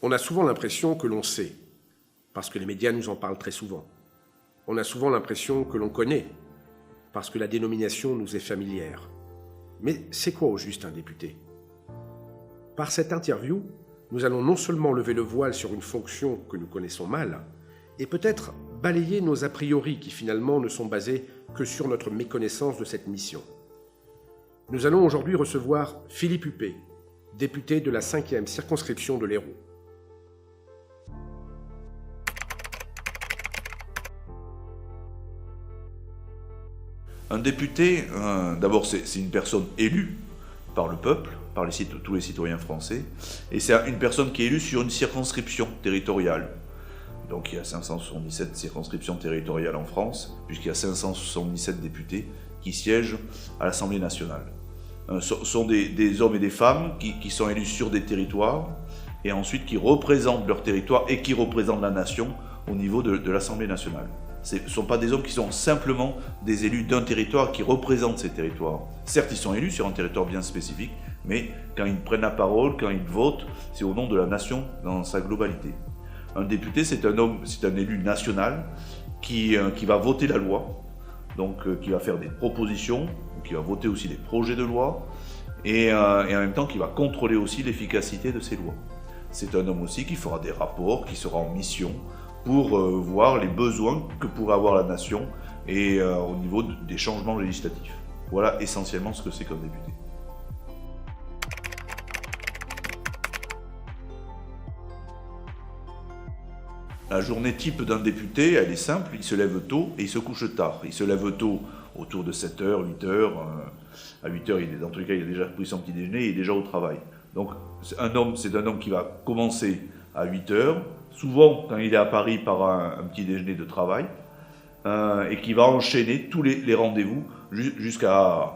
On a souvent l'impression que l'on sait, parce que les médias nous en parlent très souvent. On a souvent l'impression que l'on connaît, parce que la dénomination nous est familière. Mais c'est quoi au juste un député? Par cette interview, nous allons non seulement lever le voile sur une fonction que nous connaissons mal, et peut-être balayer nos a priori qui finalement ne sont basés que sur notre méconnaissance de cette mission. Nous allons aujourd'hui recevoir Philippe Huppé, député de la 5e circonscription de l'Hérault. Un député, d'abord c'est une personne élue par le peuple, par tous les citoyens français, et c'est une personne qui est élue sur une circonscription territoriale. Donc il y a 577 circonscriptions territoriales en France, puisqu'il y a 577 députés qui siègent à l'Assemblée nationale. Ce sont des hommes et des femmes qui sont élus sur des territoires, et ensuite qui représentent leur territoire et qui représentent la nation au niveau de l'Assemblée nationale. Ce ne sont pas des hommes qui sont simplement des élus d'un territoire qui représentent ces territoires. Certes, ils sont élus sur un territoire bien spécifique, mais quand ils prennent la parole, quand ils votent, c'est au nom de la nation dans sa globalité. Un député, c'est un élu national qui va voter la loi, donc qui va faire des propositions, qui va voter aussi des projets de loi, et en même temps qui va contrôler aussi l'efficacité de ces lois. C'est un homme aussi qui fera des rapports, qui sera en mission, pour voir les besoins que pourrait avoir la nation et au niveau des changements législatifs. Voilà essentiellement ce que c'est qu'un député. La journée type d'un député, elle est simple, il se lève tôt et il se couche tard. Il se lève tôt autour de 7h, 8h. À 8h, dans tous les cas, il a déjà pris son petit déjeuner et il est déjà au travail. Donc c'est un homme qui va commencer à 8h, souvent quand il est à Paris par un petit déjeuner de travail, et qui va enchaîner tous les rendez-vous jusqu'à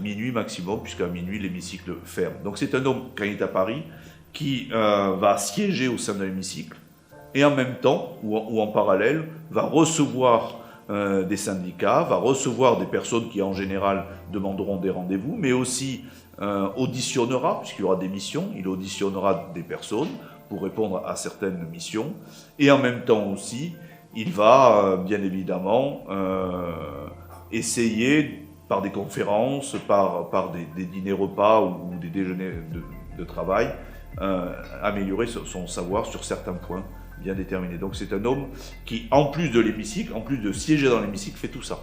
minuit maximum, puisqu'à minuit l'hémicycle ferme. Donc c'est un homme, quand il est à Paris, qui va siéger au sein de l'hémicycle, et en même temps, ou en parallèle, va recevoir des syndicats, va recevoir des personnes qui en général demanderont des rendez-vous, mais aussi auditionnera, puisqu'il y aura des missions, il auditionnera des personnes pour répondre à certaines missions, et en même temps aussi, il va bien évidemment essayer, par des conférences, par des dîners-repas ou des déjeuners de travail, améliorer son savoir sur certains points bien déterminés. Donc c'est un homme qui, en plus de l'hémicycle, en plus de siéger dans l'hémicycle, fait tout ça.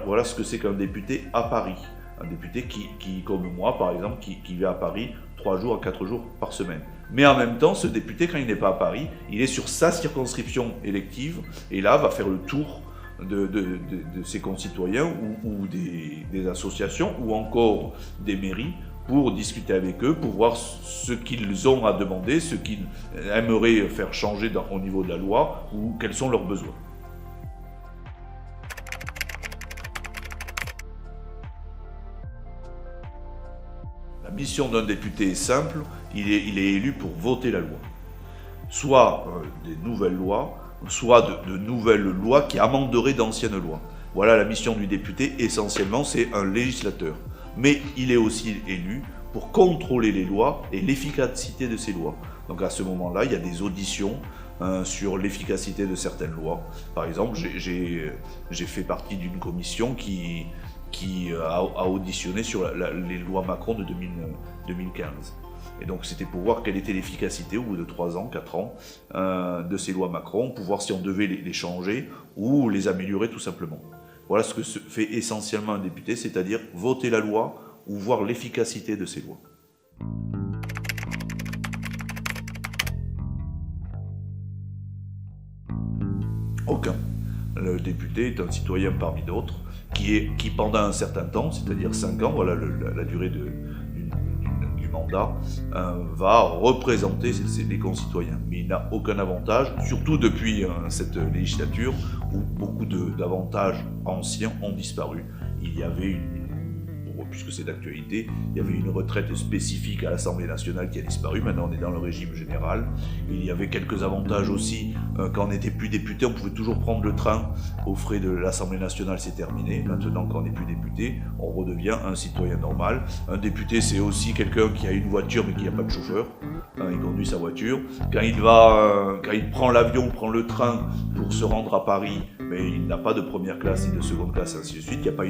Voilà ce que c'est qu'un député à Paris. Un député qui, comme moi par exemple, qui vit à Paris 3 jours à 4 jours par semaine. Mais en même temps, ce député, quand il n'est pas à Paris, il est sur sa circonscription élective, et là, va faire le tour de ses concitoyens ou des associations, ou encore des mairies, pour discuter avec eux, pour voir ce qu'ils ont à demander, ce qu'ils aimeraient faire changer au niveau de la loi, ou quels sont leurs besoins. La mission d'un député est simple, il est élu pour voter la loi. Soit des nouvelles lois, soit de nouvelles lois qui amenderaient d'anciennes lois. Voilà la mission du député, essentiellement, c'est un législateur. Mais il est aussi élu pour contrôler les lois et l'efficacité de ces lois. Donc à ce moment-là, il y a des auditions sur l'efficacité de certaines lois. Par exemple, j'ai fait partie d'une commission qui a auditionné sur les lois Macron de 2015. Et donc c'était pour voir quelle était l'efficacité au bout de 3 ans, 4 ans de ces lois Macron, pour voir si on devait les changer ou les améliorer tout simplement. Voilà ce que fait essentiellement un député, c'est-à-dire voter la loi ou voir l'efficacité de ces lois. Aucun. Le député est un citoyen parmi d'autres qui pendant un certain temps, c'est-à-dire 5 ans, voilà la durée du mandat, va représenter les concitoyens. Mais il n'a aucun avantage, surtout depuis cette législature où beaucoup d'avantages anciens ont disparu. Il y avait puisque c'est d'actualité. Il y avait une retraite spécifique à l'Assemblée nationale qui a disparu. Maintenant, on est dans le régime général. Il y avait quelques avantages aussi. Quand on n'était plus député, on pouvait toujours prendre le train aux frais de l'Assemblée nationale, c'est terminé. Maintenant, quand on n'est plus député, on redevient un citoyen normal. Un député, c'est aussi quelqu'un qui a une voiture mais qui n'a pas de chauffeur. Il conduit sa voiture. Quand il prend l'avion, prend le train pour se rendre à Paris, mais il n'a pas de première classe ni de seconde classe, ainsi de suite. Il n'y a pas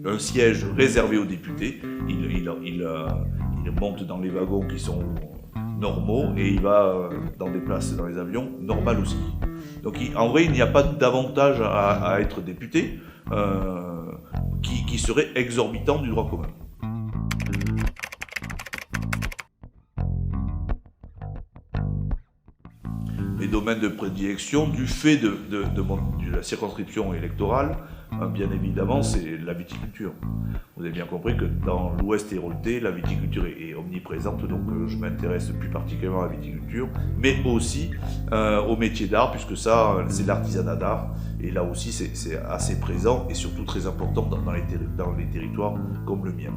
un siège réservé aux députés. Il monte dans les wagons qui sont normaux et il va dans des places dans les avions normales aussi. Donc en vrai, il n'y a pas d'avantage à être député qui serait exorbitant du droit commun. Les domaines de prédilection, du fait de la circonscription électorale, bien évidemment, c'est la viticulture. Vous avez bien compris que dans l'Ouest héroltais, la viticulture est omniprésente, donc je m'intéresse plus particulièrement à la viticulture, mais aussi au métier d'art, puisque ça, c'est l'artisanat d'art, et là aussi, c'est assez présent et surtout très important dans les territoires comme le mien.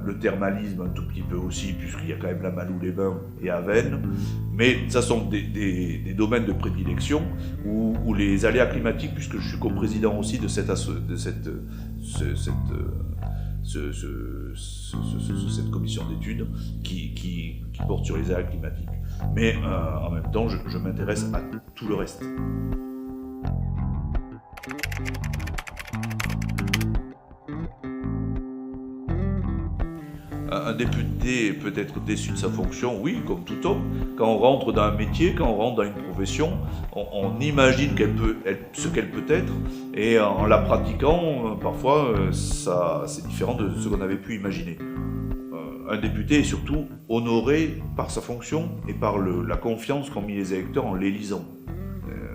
Le thermalisme un tout petit peu aussi, puisqu'il y a quand même la Malou-les-Bains et Avesnes, mais ça sont des domaines de prédilection où les aléas climatiques, puisque je suis coprésident aussi de cette commission d'études qui porte sur les aléas climatiques. Mais en même temps, je m'intéresse à tout le reste. Un député peut être déçu de sa fonction, oui, comme tout homme. Quand on rentre dans un métier, quand on rentre dans une profession, on imagine ce qu'elle peut être, et en la pratiquant, parfois, c'est différent de ce qu'on avait pu imaginer. Un député est surtout honoré par sa fonction et par la confiance qu'ont mis les électeurs en l'élisant.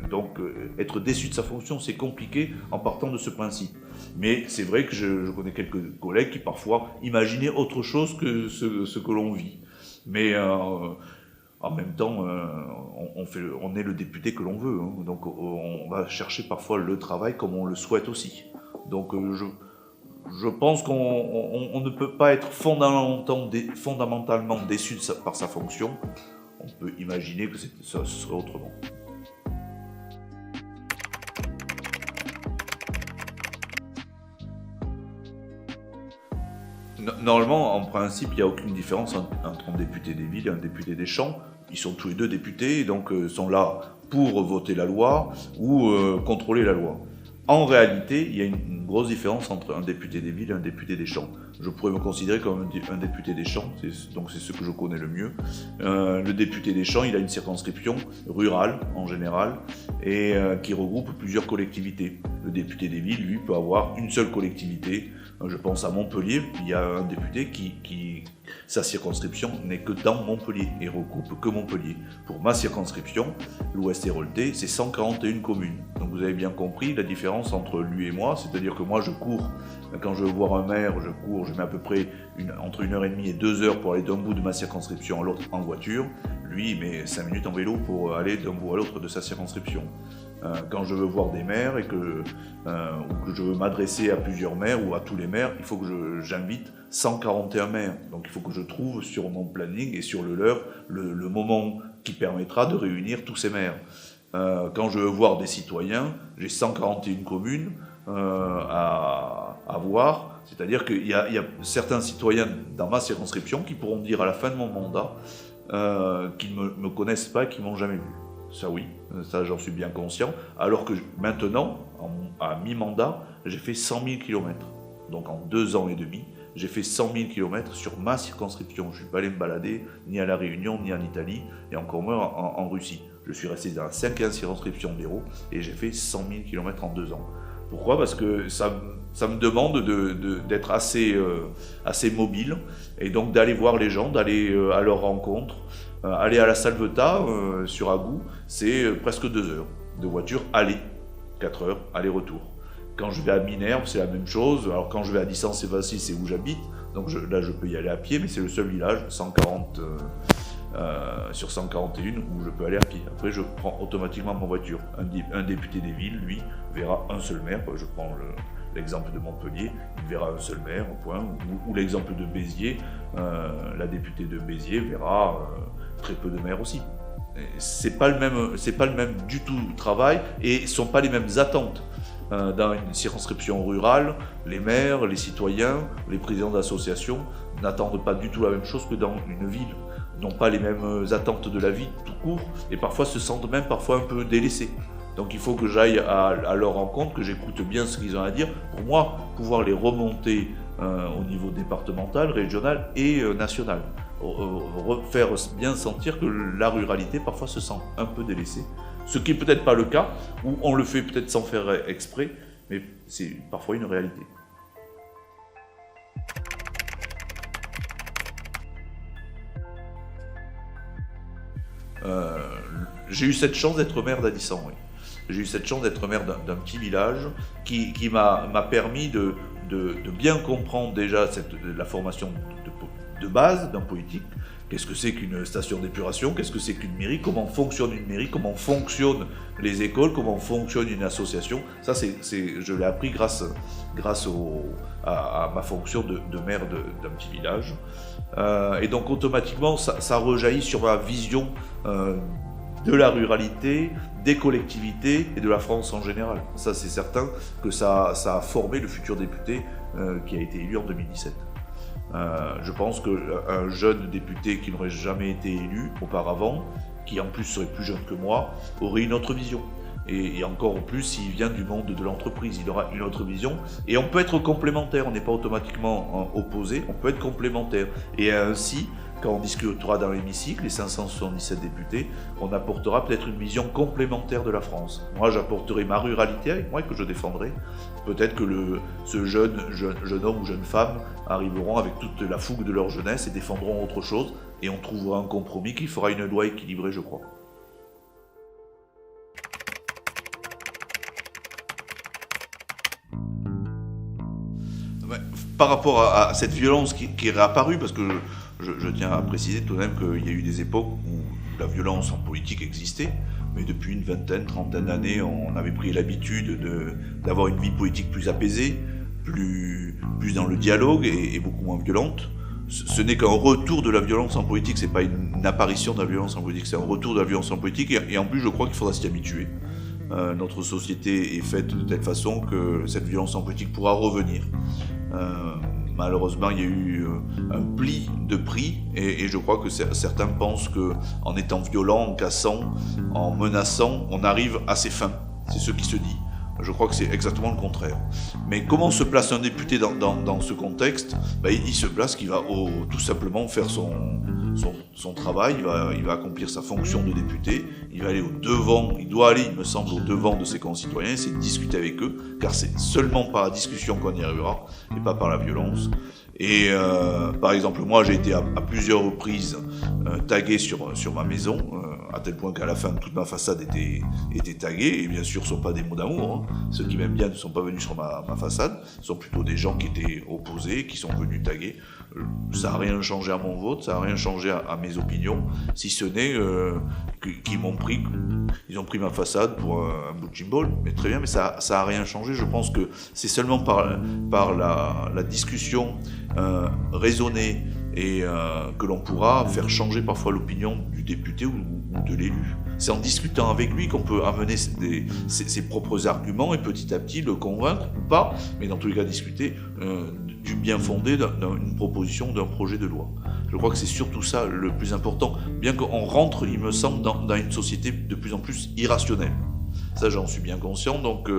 Donc, être déçu de sa fonction, c'est compliqué en partant de ce principe. Mais c'est vrai que je connais quelques collègues qui parfois imaginaient autre chose que ce que l'on vit. Mais en même temps, on est le député que l'on veut. Hein. Donc, on va chercher parfois le travail comme on le souhaite aussi. Donc, je pense qu'on ne peut pas être fondamentalement déçu par sa fonction. On peut imaginer que ça serait autrement. Normalement, en principe, il n'y a aucune différence entre un député des villes et un député des champs. Ils sont tous les deux députés, donc sont là pour voter la loi ou contrôler la loi. En réalité, il y a une grosse différence entre un député des villes et un député des champs. Je pourrais me considérer comme un député des champs, donc c'est ce que je connais le mieux. Le député des champs, il a une circonscription rurale en général et qui regroupe plusieurs collectivités. Le député des villes, lui, peut avoir une seule collectivité. Je pense à Montpellier, il y a un député qui sa circonscription n'est que dans Montpellier et regroupe que Montpellier. Pour ma circonscription, l'Ouest héroltais, c'est 141 communes. Donc vous avez bien compris la différence entre lui et moi, c'est-à-dire que moi je cours, quand je veux voir un maire, je mets à peu près entre 1h30 et 2 heures pour aller d'un bout de ma circonscription à l'autre en voiture. Lui, il met 5 minutes en vélo pour aller d'un bout à l'autre de sa circonscription. Quand je veux voir des maires ou que je veux m'adresser à plusieurs maires ou à tous les maires, il faut que j'invite 141 maires. Donc il faut que je trouve sur mon planning et sur le leur le moment qui permettra de réunir tous ces maires. Quand je veux voir des citoyens, j'ai 141 communes à voir. C'est-à-dire qu'il y a certains citoyens dans ma circonscription qui pourront dire à la fin de mon mandat qu'ils ne me connaissent pas et qu'ils ne m'ont jamais vu. Ça oui, ça j'en suis bien conscient. Alors que maintenant, à mi-mandat, j'ai fait 100 000 km. Donc en 2 ans et demi, j'ai fait 100 000 km sur ma circonscription. Je ne suis pas allé me balader ni à La Réunion, ni en Italie, et encore moins en Russie. Je suis resté dans la 5e circonscription d'Hérault et j'ai fait 100 000 km en 2 ans. Pourquoi ? Parce que ça me demande d'être assez mobile et donc d'aller voir les gens, d'aller à leur rencontre. Aller à la Salvetat sur Agou, c'est presque 2 heures de voiture aller, 4 heures aller-retour. Quand je vais à Minerve, c'est la même chose. Alors quand je vais à Dissens-et-Vassy, c'est où j'habite, donc là je peux y aller à pied, mais c'est le seul village, 140 sur 141 où je peux aller à pied. Après je prends automatiquement ma voiture. Un député des villes, lui, verra un seul maire. Je prends l'exemple de Montpellier, il verra un seul maire, point, ou l'exemple de Béziers, la députée de Béziers verra très peu de maires aussi. C'est pas le même du tout travail et ce sont pas les mêmes attentes. Dans une circonscription rurale, les maires, les citoyens, les présidents d'associations n'attendent pas du tout la même chose que dans une ville. Ils n'ont pas les mêmes attentes de la vie tout court et parfois se sentent même parfois un peu délaissés. Donc il faut que j'aille à leur rencontre, que j'écoute bien ce qu'ils ont à dire, pour moi pouvoir les remonter au niveau départemental, régional et national. Faire bien sentir que la ruralité parfois se sent un peu délaissée. Ce qui n'est peut-être pas le cas, ou on le fait peut-être sans faire exprès, mais c'est parfois une réalité. J'ai eu cette chance d'être maire d'Addisson, oui. J'ai eu cette chance d'être maire d'un petit village qui m'a permis de bien comprendre déjà la formation de base d'un politique. Qu'est-ce que c'est qu'une station d'épuration? Qu'est-ce que c'est qu'une mairie? Comment fonctionne une mairie? Comment fonctionnent les écoles? Comment fonctionne une association? Ça, je l'ai appris grâce à ma fonction de maire d'un petit village. Et donc, automatiquement, ça rejaillit sur ma vision de la ruralité, des collectivités et de la France en général. Ça, c'est certain que ça a formé le futur député qui a été élu en 2017. Je pense qu'un jeune député qui n'aurait jamais été élu auparavant, qui en plus serait plus jeune que moi, aurait une autre vision. Et encore plus s'il vient du monde de l'entreprise, il aura une autre vision. Et on peut être complémentaire, on n'est pas automatiquement opposé, on peut être complémentaire. Et ainsi, quand on discutera dans l'hémicycle, les 577 députés, on apportera peut-être une vision complémentaire de la France. Moi, j'apporterai ma ruralité avec moi et que je défendrai. Peut-être que ce jeune homme ou jeune femme arriveront avec toute la fougue de leur jeunesse et défendront autre chose. Et on trouvera un compromis qui fera une loi équilibrée, je crois. Par rapport à cette violence qui est réapparue, parce que je tiens à préciser tout de même qu'il y a eu des époques où la violence en politique existait, mais depuis une vingtaine, trentaine d'années, on avait pris l'habitude d'avoir une vie politique plus apaisée, plus dans le dialogue et beaucoup moins violente. Ce n'est qu'un retour de la violence en politique, c'est pas une apparition de la violence en politique, c'est un retour de la violence en politique, et en plus je crois qu'il faudra s'y habituer. Notre société est faite de telle façon que cette violence en politique pourra revenir. Malheureusement, il y a eu un pli de prix et je crois que certains pensent qu'en étant violent, en cassant, en menaçant, on arrive à ses fins. C'est ce qui se dit. Je crois que c'est exactement le contraire. Mais comment se place un député dans ce contexte? Il se place qu'il va tout simplement faire son travail, il va accomplir sa fonction de député, il va aller au-devant, il doit aller, il me semble, au-devant de ses concitoyens, c'est de discuter avec eux, car c'est seulement par la discussion qu'on y arrivera, et pas par la violence. Et par exemple, moi j'ai été à plusieurs reprises tagué sur ma maison, à tel point qu'à la fin toute ma façade était taguée, et bien sûr ce ne sont pas des mots d'amour, hein. Ceux qui m'aiment bien ne sont pas venus sur ma façade, ce sont plutôt des gens qui étaient opposés, qui sont venus taguer. Ça n'a rien changé à mon vote, ça n'a rien changé à mes opinions, si ce n'est qu'ils ont pris ma façade pour un bulletin ball, mais très bien, mais ça n'a rien changé. Je pense que c'est seulement par la discussion raisonnée et que l'on pourra faire changer parfois l'opinion du député ou de l'élu. C'est en discutant avec lui qu'on peut amener ses propres arguments et petit à petit le convaincre ou pas, mais dans tous les cas discuter du bien fondé d'une proposition, d'un projet de loi. Je crois que c'est surtout ça le plus important, bien qu'on rentre, il me semble, dans une société de plus en plus irrationnelle. Ça, j'en suis bien conscient, donc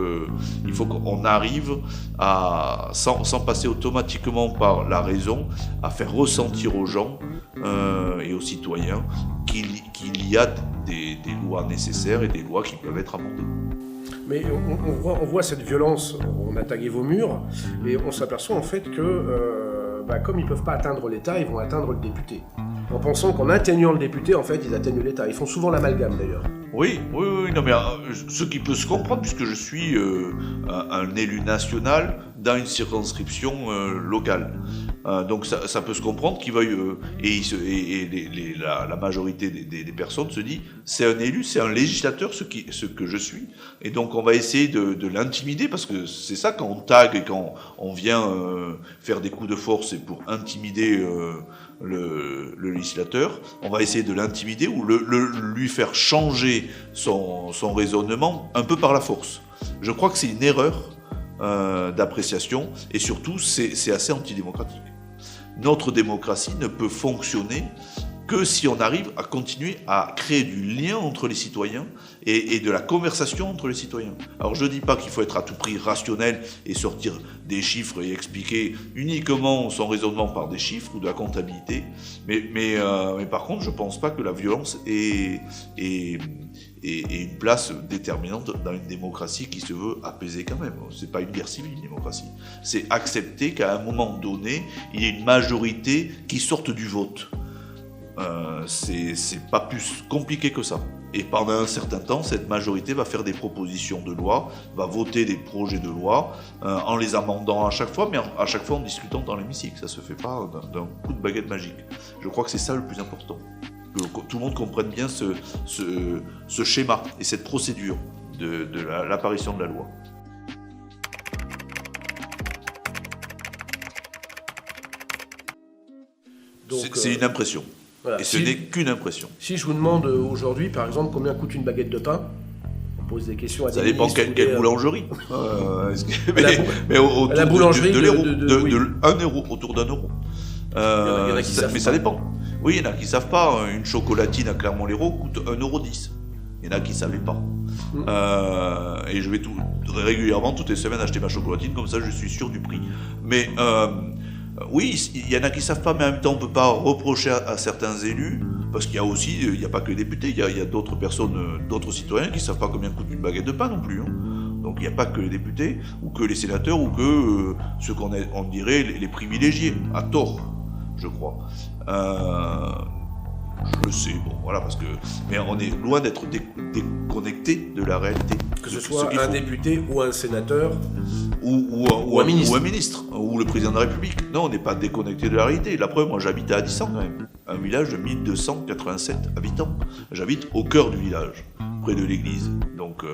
il faut qu'on arrive à, sans passer automatiquement par la raison, à faire ressentir aux gens et aux citoyens qu'il y a des lois nécessaires et des lois qui peuvent être amendées. Mais on voit cette violence, on a tagué vos murs, et on s'aperçoit en fait que comme ils ne peuvent pas atteindre l'État, ils vont atteindre le député. En pensant qu'en atteignant le député, en fait, ils atteignent l'État. Ils font souvent l'amalgame d'ailleurs. Oui, non mais ce qui peut se comprendre, puisque je suis un élu national dans une circonscription locale. Donc ça peut se comprendre qu'il veuille... la majorité des personnes se dit, c'est un élu, c'est un législateur ce que je suis. Et donc on va essayer de l'intimider, parce que c'est ça, quand on tag et quand on vient faire des coups de force, c'est pour intimider le législateur. On va essayer de l'intimider ou lui faire changer son raisonnement un peu par la force. Je crois que c'est une erreur d'appréciation, et surtout c'est assez antidémocratique. Notre démocratie ne peut fonctionner que si on arrive à continuer à créer du lien entre les citoyens et de la conversation entre les citoyens. Alors je ne dis pas qu'il faut être à tout prix rationnel et sortir des chiffres et expliquer uniquement son raisonnement par des chiffres ou de la comptabilité, mais par contre je ne pense pas que la violence ait une place déterminante dans une démocratie qui se veut apaisée quand même. C'est pas une guerre civile, une démocratie. C'est accepter qu'à un moment donné, il y ait une majorité qui sorte du vote. C'est pas plus compliqué que ça. Et pendant un certain temps, cette majorité va faire des propositions de loi, va voter des projets de loi, en les amendant à chaque fois, mais à chaque fois en discutant dans l'hémicycle. Ça se fait pas d'un coup de baguette magique. Je crois que c'est ça le plus important. Que tout le monde comprenne bien ce schéma et cette procédure de l'apparition de la loi. C'est une impression. Voilà. Et ce n'est qu'une impression. Si je vous demande aujourd'hui, par exemple, combien coûte une baguette de pain, on pose des questions à des ministres. Ça dépend quelle boulangerie. La boulangerie de l'euro, de 1 euro, autour d'1 euro. Mais ça dépend. Oui, il y en a qui ne savent pas. Une chocolatine à Clermont-Lérault coûte 1,10 €. Il y en a qui ne savaient pas. Et je vais régulièrement, toutes les semaines, acheter ma chocolatine, comme ça je suis sûr du prix. Mais oui, il y en a qui ne savent pas, mais en même temps, on ne peut pas reprocher à certains élus, parce qu'il y a aussi, il n'y a pas que les députés, il y a d'autres personnes, d'autres citoyens qui ne savent pas combien coûte une baguette de pain non plus. Donc il n'y a pas que les députés, ou que les sénateurs, ou que ceux on dirait les privilégiés, à tort, je crois. Je le sais, bon voilà, mais on est loin d'être déconnecté de la réalité. Que ce soit un député ou un sénateur ou un ministre ou le président de la République. Non, on n'est pas déconnecté de la réalité. La preuve, moi j'habite à Addisson quand même, un village de 1287 habitants. J'habite au cœur du village, près de l'église. Donc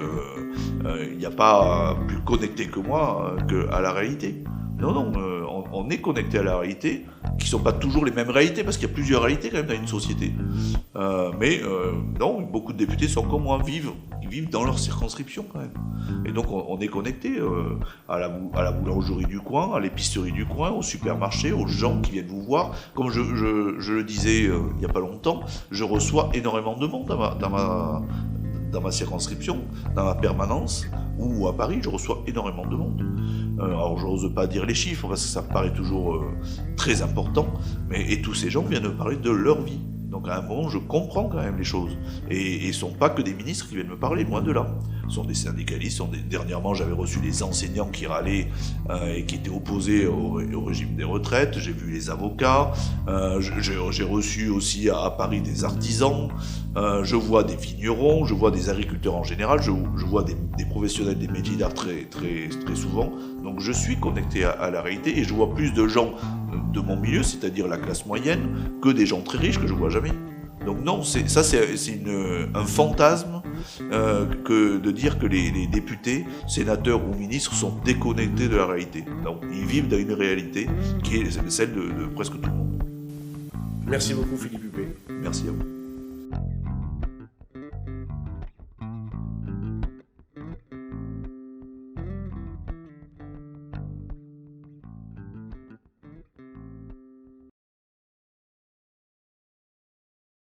il n'y a pas plus connecté que moi à la réalité. Non, on est connecté à la réalité, qui ne sont pas toujours les mêmes réalités, parce qu'il y a plusieurs réalités quand même dans une société. Non, beaucoup de députés sont comme moi, ils vivent dans leur circonscription quand même. Et donc on est connecté à la boulangerie du coin, à l'épicerie du coin, au supermarché, aux gens qui viennent vous voir. Comme je le disais il n'y a pas longtemps, je reçois énormément de monde dans ma circonscription, dans ma permanence, ou à Paris, je reçois énormément de monde. Alors, je n'ose pas dire les chiffres, parce que ça paraît toujours très important, et tous ces gens viennent me parler de leur vie. Donc, à un moment, je comprends quand même les choses. Et ce ne sont pas que des ministres qui viennent me parler, loin de là. Ce sont des syndicalistes. Dernièrement, j'avais reçu des enseignants qui râlaient et qui étaient opposés au régime des retraites. J'ai vu les avocats. J'ai reçu aussi à Paris des artisans. Je vois des vignerons. Je vois des agriculteurs en général. Je vois des professionnels des métiers d'art très, très, très souvent. Donc, je suis connecté à la réalité et je vois plus de gens de mon milieu, c'est-à-dire la classe moyenne, que des gens très riches que je ne vois jamais. Donc non, c'est un fantasme que de dire que les députés, sénateurs ou ministres sont déconnectés de la réalité. Non, ils vivent dans une réalité qui est celle de presque tout le monde. Merci beaucoup Philippe Huppé. Merci à vous.